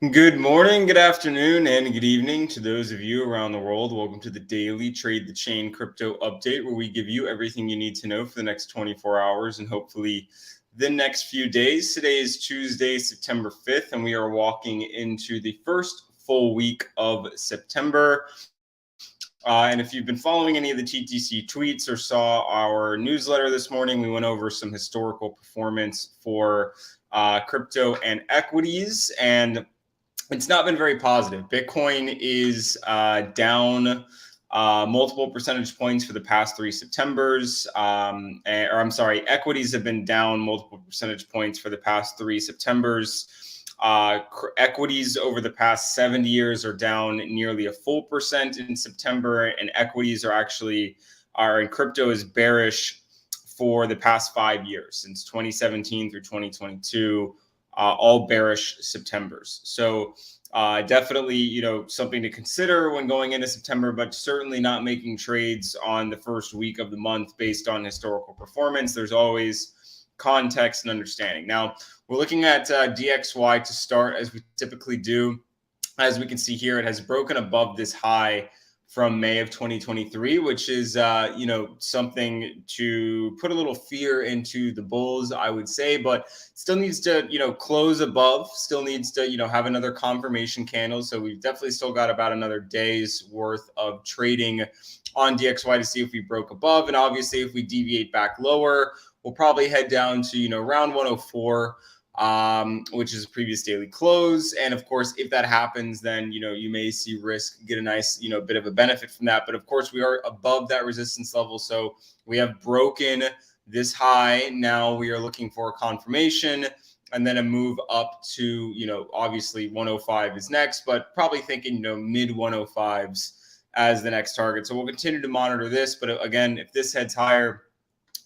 Good morning, good afternoon, and good evening to those of you around the world. Welcome to the daily Trade the Chain crypto update, where we give you everything you need to know for the next 24 hours and hopefully the next few days. Today is Tuesday, September 5th, and we are walking into the first full week of September. And if you've been following any of the TTC tweets or saw our newsletter this morning, we went over some historical performance for crypto and equities. And it's not been very positive. Bitcoin is down multiple percentage points for the past three Septembers. Equities have been down multiple percentage points for the past three Septembers. Equities over the past 70 years are down nearly a full percent in September, and equities are in crypto is bearish for the past 5 years, since 2017 through 2022. All bearish Septembers. So definitely, something to consider when going into September, but certainly not making trades on the first week of the month based on historical performance. There's always context and understanding. Now, we're looking at DXY to start, as we typically do. As we can see here, it has broken above this high from May of 2023, which is, something to put a little fear into the bulls, I would say, but still needs to, close above, still needs to, have another confirmation candle. So we've definitely still got about another day's worth of trading on DXY to see if we broke above. And obviously, if we deviate back lower, we'll probably head down to, around 104. Which is a previous daily close. And of course, if that happens, then, you may see risk get a nice, bit of a benefit from that. But of course, we are above that resistance level. So we have broken this high. Now we are looking for a confirmation and then a move up to, obviously 105 is next, but probably thinking, mid 105s as the next target. So we'll continue to monitor this. But again, if this heads higher,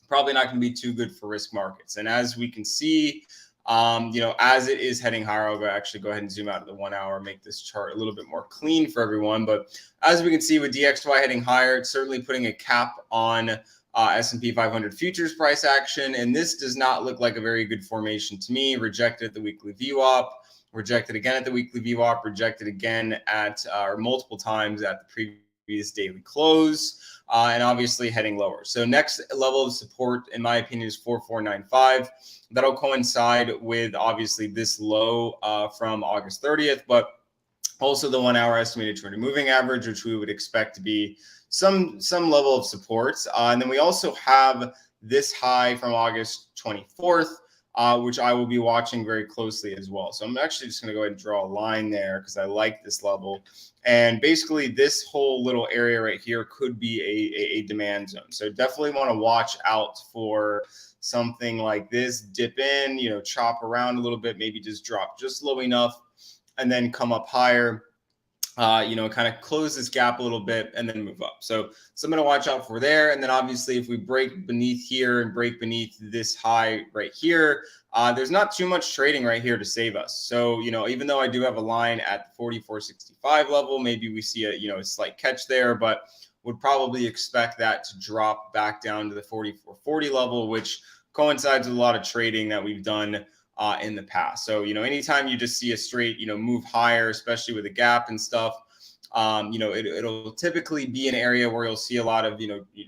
probably not going to be too good for risk markets. And as we can see, as it is heading higher, I'll actually go ahead and zoom out to the 1 hour, make this chart a little bit more clean for everyone. But as we can see with DXY heading higher, it's certainly putting a cap on S&P 500 futures price action. And this does not look like a very good formation to me. Rejected at the weekly VWAP, rejected again at the weekly VWAP, rejected again at or multiple times at the previous daily close. And obviously heading lower. So next level of support, in my opinion, is 4495. That'll coincide with obviously this low from August 30th, but also the 1 hour estimated 200 moving average, which we would expect to be some level of support. And then we also have this high from August 24th, which I will be watching very closely as well. So I'm actually just going to go ahead and draw a line there because I like this level. And basically this whole little area right here could be a demand zone. So definitely want to watch out for something like this, dip in, chop around a little bit, maybe just drop just low enough and then come up higher. Kind of close this gap a little bit and then move up. So something to watch out for there. And then obviously if we break beneath here and break beneath this high right here, there's not too much trading right here to save us. So, even though I do have a line at the 44.65 level, maybe we see a slight catch there, but would probably expect that to drop back down to the 44.40 level, which coincides with a lot of trading that we've done in the past. So, anytime you just see a straight, move higher, especially with a gap and stuff, it'll typically be an area where you'll see a lot of,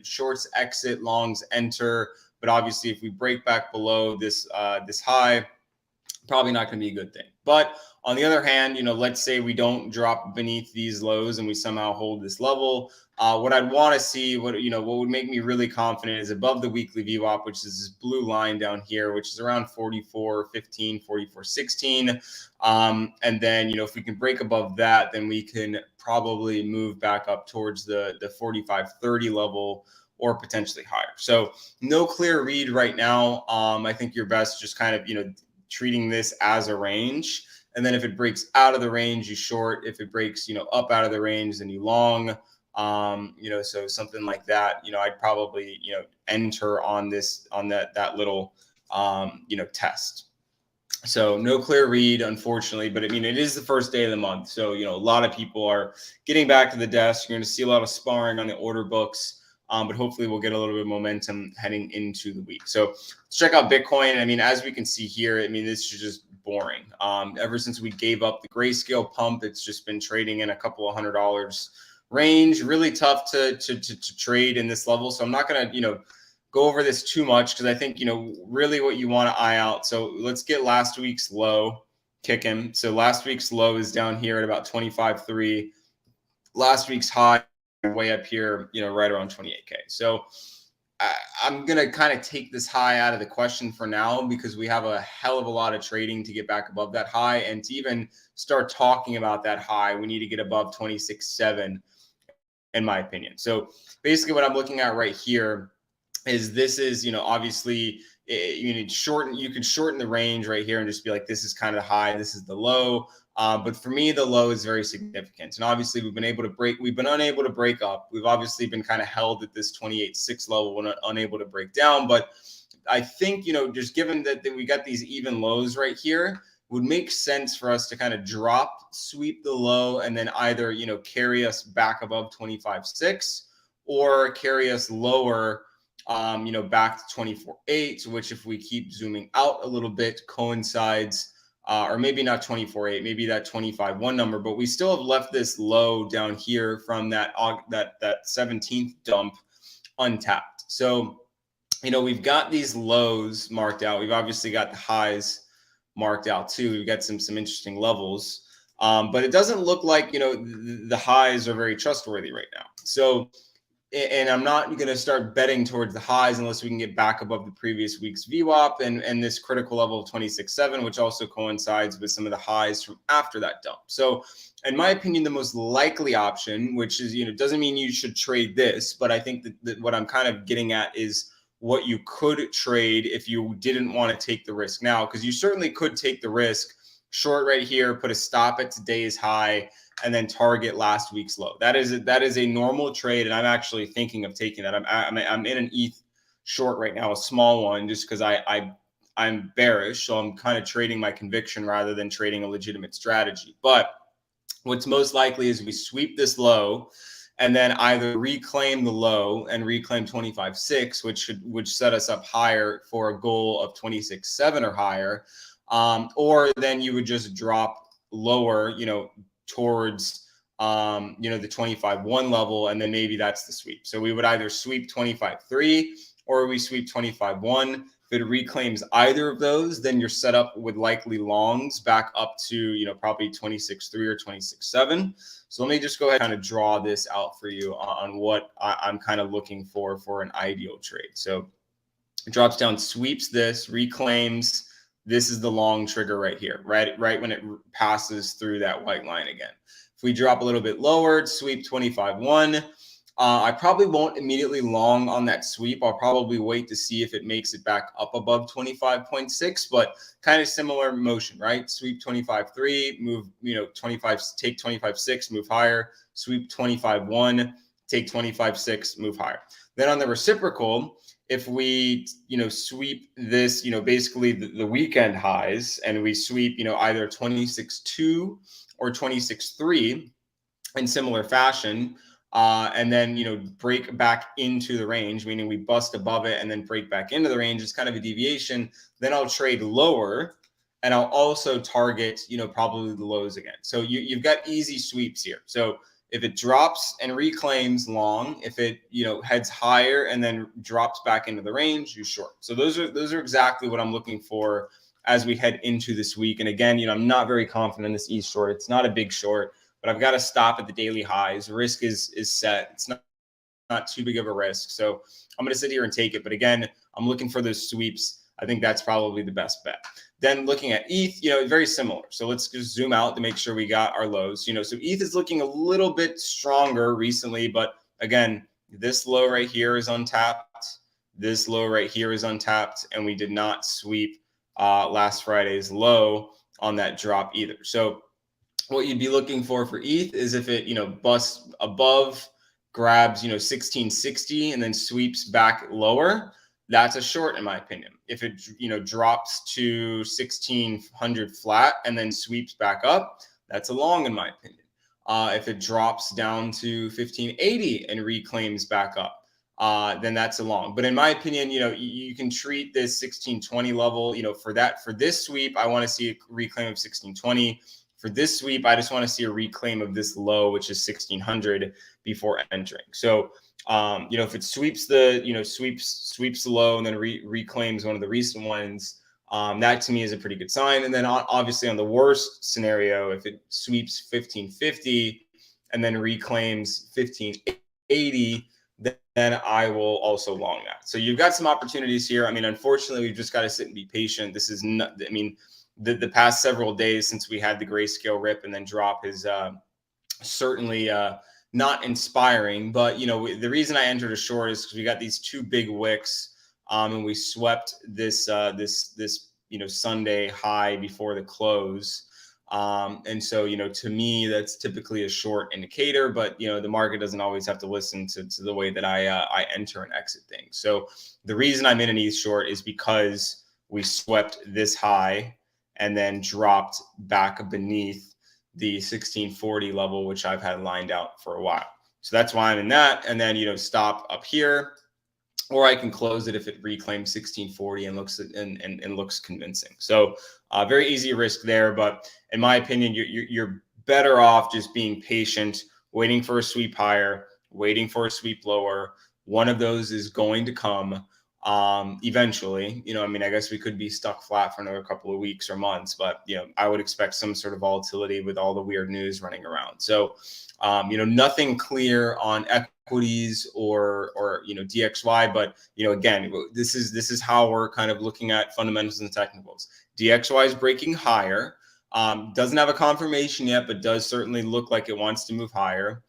shorts exit, longs enter. But obviously, if we break back below this high, probably not going to be a good thing. But on the other hand, let's say we don't drop beneath these lows and we somehow hold this level. What I'd want to see, what would make me really confident is above the weekly VWAP, which is this blue line down here, which is around 44.15, 44.16. And then, if we can break above that, then we can probably move back up towards the 45.30 level or potentially higher. So no clear read right now. I think you're best just kind of, treating this as a range. And then if it breaks out of the range, you short. If it breaks, up out of the range, then you long. So something like that, I'd probably, enter on that little, test. So no clear read, unfortunately, but it is the first day of the month. So, a lot of people are getting back to the desk. You're going to see a lot of sparring on the order books. But hopefully we'll get a little bit of momentum heading into the week. So let's check out Bitcoin. As we can see here, this is just boring. Ever since we gave up the grayscale pump, it's just been trading in a couple of $100 range. Really tough to trade in this level. So I'm not going to, go over this too much because I think, really what you want to eye out. So let's get last week's low kicking. So last week's low is down here at about 25.3. Last week's high way up here, right around 28K. So I'm going to kind of take this high out of the question for now because we have a hell of a lot of trading to get back above that high. And to even start talking about that high, we need to get above 26.7 in my opinion. So basically what I'm looking at right here is this is, obviously you can shorten the range right here and just be like, this is kind of the high, this is the low. But for me, the low is very significant. And obviously we've been unable to break up. We've obviously been kind of held at this 28.6 level. We're unable to break down. But I think, just given that we got these even lows right here, would make sense for us to kind of sweep the low, and then either, carry us back above 25.6 or carry us lower, back to 24.8, which if we keep zooming out a little bit coincides, or maybe not 24.8, maybe that 25.1 number, but we still have left this low down here from that 17th dump untapped. So, we've got these lows marked out. We've obviously got the highs marked out too. We've got some interesting levels, but it doesn't look like, the highs are very trustworthy right now. So, and I'm not going to start betting towards the highs unless we can get back above the previous week's VWAP and this critical level of 26.7, which also coincides with some of the highs from after that dump. So in my opinion, the most likely option, which is, doesn't mean you should trade this, but I think that what I'm kind of getting at is what you could trade if you didn't want to take the risk now, because you certainly could take the risk, short right here, put a stop at today's high, and then target last week's low. That is a normal trade, and I'm actually thinking of taking that. I'm in an ETH short right now, a small one, just because I'm bearish, so I'm kind of trading my conviction rather than trading a legitimate strategy. But what's most likely is we sweep this low and then either reclaim the low and reclaim 25.6, which set us up higher for a goal of 26.7 or higher, or then you would just drop lower, towards the 25.1 level, and then maybe that's the sweep. So we would either sweep 25.3 or we sweep 25.1. If it reclaims either of those, then you're set up with likely longs back up to probably 26.3 or 26.7. So let me just go ahead and kind of draw this out for you on what I'm kind of looking for an ideal trade. So it drops down, sweeps this, reclaims. This is the long trigger right here, right when it passes through that white line again. If we drop a little bit lower, sweep 25.1, I probably won't immediately long on that sweep. I'll probably wait to see if it makes it back up above 25.6, but kind of similar motion, right? Sweep 25.3, move, take 25.6, move higher, sweep 25.1, take 25.6, move higher. Then on the reciprocal, if we, sweep this, basically the weekend highs, and we sweep, either 26.2 or 26.3 in similar fashion, and then, break back into the range, meaning we bust above it and then break back into the range, it's kind of a deviation, then I'll trade lower, and I'll also target, probably the lows again. So you've got easy sweeps here. So if it drops and reclaims long, if it heads higher and then drops back into the range, you short. So those are exactly what I'm looking for as we head into this week. And again, I'm not very confident in this ETH short. It's not a big short, but I've got to stop at the daily highs. Risk is set. It's not too big of a risk. So I'm going to sit here and take it. But again, I'm looking for those sweeps. I think that's probably the best bet. Then looking at ETH, very similar. So let's just zoom out to make sure we got our lows. So ETH is looking a little bit stronger recently, but again, this low right here is untapped. This low right here is untapped, and we did not sweep last Friday's low on that drop either. So what you'd be looking for ETH is if it, busts above, grabs, 1660 and then sweeps back lower, that's a short in my opinion. If it, drops to 1600 flat and then sweeps back up, that's a long in my opinion. If it drops down to 1580 and reclaims back up, then that's a long. But in my opinion, you can treat this 1620 level, for this sweep, I want to see a reclaim of 1620. For this sweep, I just want to see a reclaim of this low, which is 1600 before entering. So, if it sweeps the, sweeps the low and then reclaims one of the recent ones, that to me is a pretty good sign. And then obviously on the worst scenario, if it sweeps 1550 and then reclaims 1580, then I will also long that. So you've got some opportunities here. I mean, unfortunately, we've just got to sit and be patient. This is not, I mean, the past several days since we had the grayscale rip and then drop is certainly not inspiring. But, the reason I entered a short is because we got these two big wicks and we swept this Sunday high before the close. And so, to me, that's typically a short indicator, but, the market doesn't always have to listen to the way that I enter and exit things. So the reason I'm in an ETH short is because we swept this high and then dropped back beneath the 1640 level, which I've had lined out for a while. So that's why I'm in that. And then, stop up here, or I can close it if it reclaims 1640 and looks convincing. So very easy risk there. But in my opinion, you're better off just being patient, waiting for a sweep higher, waiting for a sweep lower. One of those is going to come eventually. I guess we could be stuck flat for another couple of weeks or months, but I would expect some sort of volatility with all the weird news running around. So nothing clear on equities or DXY, but again, this is how we're kind of looking at fundamentals and technicals. DXY is breaking higher, doesn't have a confirmation yet, but does certainly look like it wants to move higher.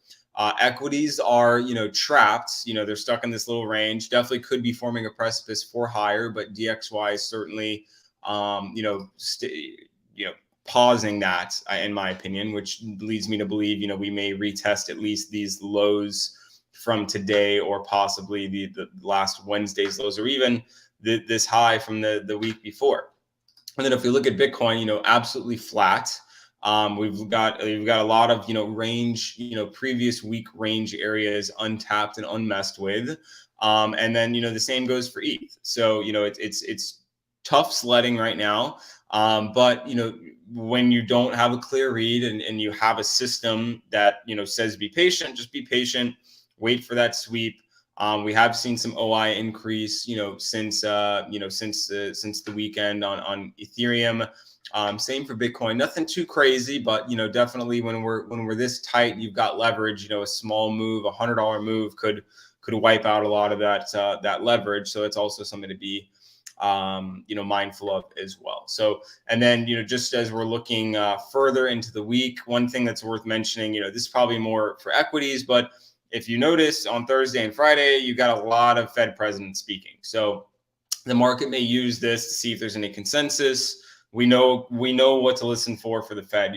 Equities are, trapped, they're stuck in this little range, definitely could be forming a precipice for higher, but DXY is certainly, pausing that, in my opinion, which leads me to believe, we may retest at least these lows from today, or possibly the last Wednesday's lows, or even this high from the week before. And then if we look at Bitcoin, absolutely flat. We've got a lot of, range, previous week range areas untapped and unmessed with. And then, the same goes for ETH. So, it's tough sledding right now. But, when you don't have a clear read and you have a system that, says be patient, just be patient, wait for that sweep. We have seen some OI increase, since the weekend on Ethereum. Same for Bitcoin. Nothing too crazy, but definitely when we're this tight, you've got leverage. A small move, $100 move could wipe out a lot of that leverage. So it's also something to be mindful of as well. So, and then, just as we're looking further into the week, one thing that's worth mentioning, this is probably more for equities, but if you notice on Thursday and Friday, you got a lot of Fed presidents speaking. So the market may use this to see if there's any consensus. We know what to listen for the Fed.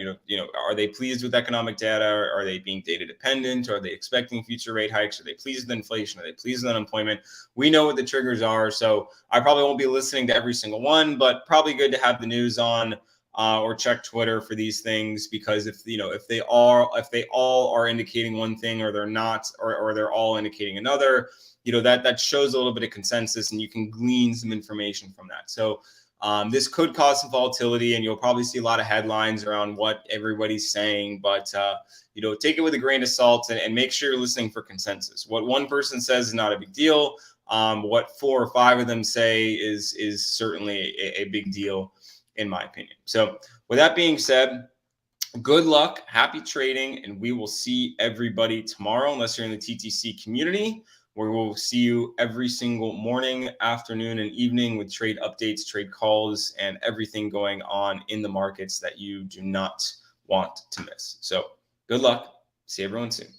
Are they pleased with economic data? Are they being data dependent? Are they expecting future rate hikes? Are they pleased with inflation? Are they pleased with unemployment? We know what the triggers are. So I probably won't be listening to every single one, but probably good to have the news on or check Twitter for these things, because if they all are indicating one thing, or they're not, or they're all indicating another, that shows a little bit of consensus, and you can glean some information from that. So this could cause some volatility, and you'll probably see a lot of headlines around what everybody's saying, but take it with a grain of salt and make sure you're listening for consensus. What one person says is not a big deal. What 4 or 5 of them say is certainly a big deal, in my opinion. So with that being said, good luck, happy trading, and we will see everybody tomorrow, unless you're in the TTC community, where we'll see you every single morning, afternoon, and evening with trade updates, trade calls, and everything going on in the markets that you do not want to miss. So good luck. See everyone soon.